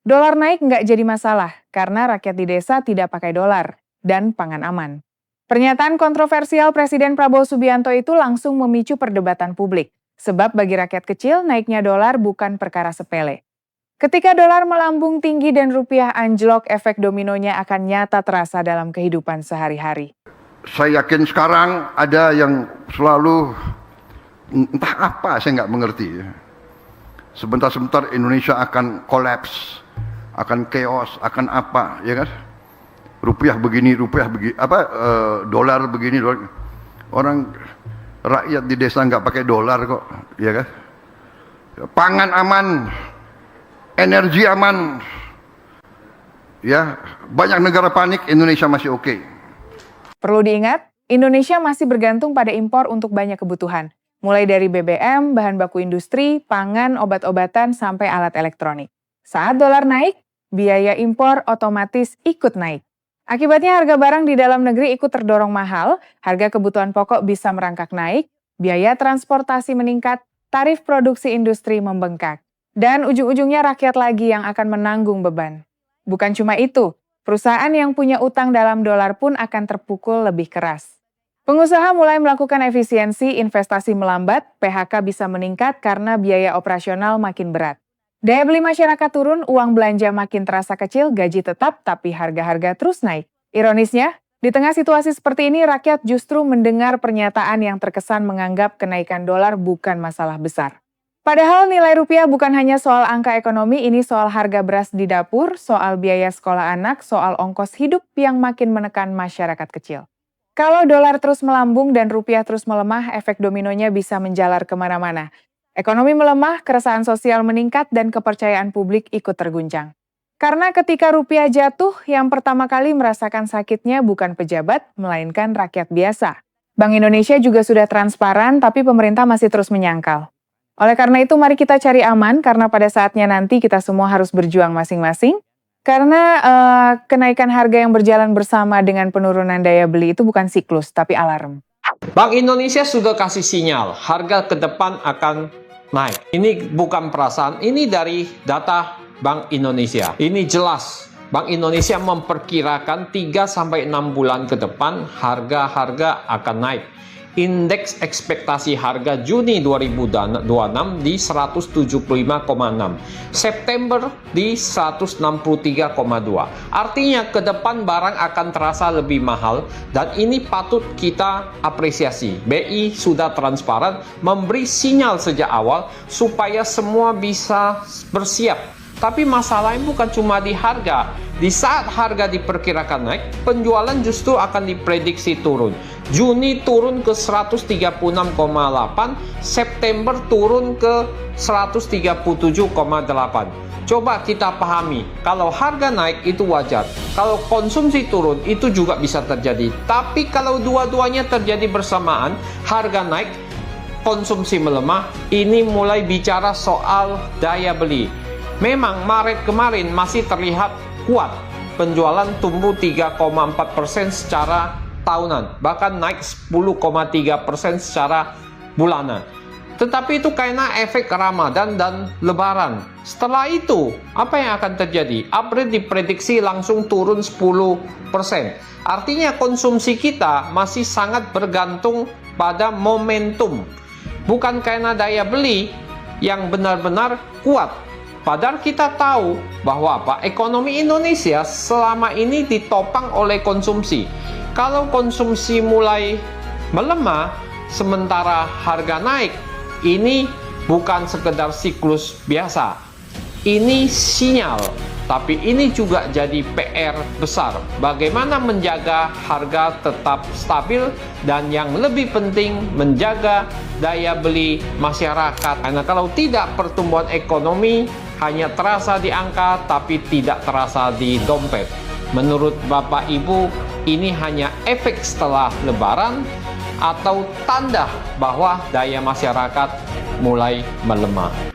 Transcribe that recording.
Dolar naik nggak jadi masalah karena rakyat di desa tidak pakai dolar dan pangan aman. Pernyataan kontroversial Presiden Prabowo Subianto itu langsung memicu perdebatan publik. Sebab bagi rakyat kecil, naiknya dolar bukan perkara sepele. Ketika dolar melambung tinggi dan rupiah anjlok, efek dominonya akan nyata terasa dalam kehidupan sehari-hari. Saya yakin sekarang ada yang selalu entah apa, saya nggak mengerti. Sebentar-sebentar Indonesia akan kolaps, akan chaos, akan apa, ya kan? Rupiah begini, dolar begini, dolar. Orang rakyat di desa nggak pakai dolar kok, ya kan? Pangan aman, energi aman, ya banyak negara panik, Indonesia masih oke. Perlu diingat, Indonesia masih bergantung pada impor untuk banyak kebutuhan, mulai dari BBM, bahan baku industri, pangan, obat-obatan, sampai alat elektronik. Saat dolar naik, biaya impor otomatis ikut naik. Akibatnya harga barang di dalam negeri ikut terdorong mahal, harga kebutuhan pokok bisa merangkak naik, biaya transportasi meningkat, tarif produksi industri membengkak. Dan ujung-ujungnya rakyat lagi yang akan menanggung beban. Bukan cuma itu, perusahaan yang punya utang dalam dolar pun akan terpukul lebih keras. Pengusaha mulai melakukan efisiensi, investasi melambat, PHK bisa meningkat karena biaya operasional makin berat. Daya beli masyarakat turun, uang belanja makin terasa kecil, gaji tetap, tapi harga-harga terus naik. Ironisnya, di tengah situasi seperti ini, rakyat justru mendengar pernyataan yang terkesan menganggap kenaikan dolar bukan masalah besar. Padahal nilai rupiah bukan hanya soal angka ekonomi, ini soal harga beras di dapur, soal biaya sekolah anak, soal ongkos hidup yang makin menekan masyarakat kecil. Kalau dolar terus melambung dan rupiah terus melemah, efek dominonya bisa menjalar kemana-mana. Ekonomi melemah, keresahan sosial meningkat, dan kepercayaan publik ikut terguncang. Karena ketika rupiah jatuh, yang pertama kali merasakan sakitnya bukan pejabat, melainkan rakyat biasa. Bank Indonesia juga sudah transparan, tapi pemerintah masih terus menyangkal. Oleh karena itu, mari kita cari aman, karena pada saatnya nanti kita semua harus berjuang masing-masing. Karena kenaikan harga yang berjalan bersama dengan penurunan daya beli itu bukan siklus, tapi alarm. Bank Indonesia sudah kasih sinyal, harga ke depan akan naik. Ini bukan perasaan, ini dari data Bank Indonesia. Ini jelas, Bank Indonesia memperkirakan 3-6 bulan ke depan harga-harga akan naik. Indeks ekspektasi harga Juni 2026 di 175,6, September di 163,2. Artinya ke depan barang akan terasa lebih mahal dan ini patut kita apresiasi. BI sudah transparan memberi sinyal sejak awal supaya semua bisa bersiap. Tapi masalahnya bukan cuma di harga. Di saat harga diperkirakan naik, penjualan justru akan diprediksi turun. Juni turun ke 136,8, September turun ke 137,8. Coba kita pahami, kalau harga naik itu wajar. Kalau konsumsi turun itu juga bisa terjadi. Tapi kalau dua-duanya terjadi bersamaan, harga naik, konsumsi melemah, ini mulai bicara soal daya beli. Memang Maret kemarin masih terlihat kuat, penjualan tumbuh 3,4% secara tahunan, bahkan naik 10,3% secara bulanan. Tetapi itu karena efek Ramadan dan Lebaran. Setelah itu, apa yang akan terjadi? April diprediksi langsung turun 10%. Artinya konsumsi kita masih sangat bergantung pada momentum, bukan karena daya beli yang benar-benar kuat. Padahal kita tahu bahwa ekonomi Indonesia selama ini ditopang oleh konsumsi. Kalau konsumsi mulai melemah, sementara harga naik, ini bukan sekedar siklus biasa. Ini sinyal, tapi ini juga jadi PR besar. Bagaimana menjaga harga tetap stabil dan yang lebih penting menjaga daya beli masyarakat. Karena kalau tidak, pertumbuhan ekonomi hanya terasa di angka tapi tidak terasa di dompet. Menurut Bapak Ibu, ini hanya efek setelah Lebaran atau tanda bahwa daya masyarakat mulai melemah.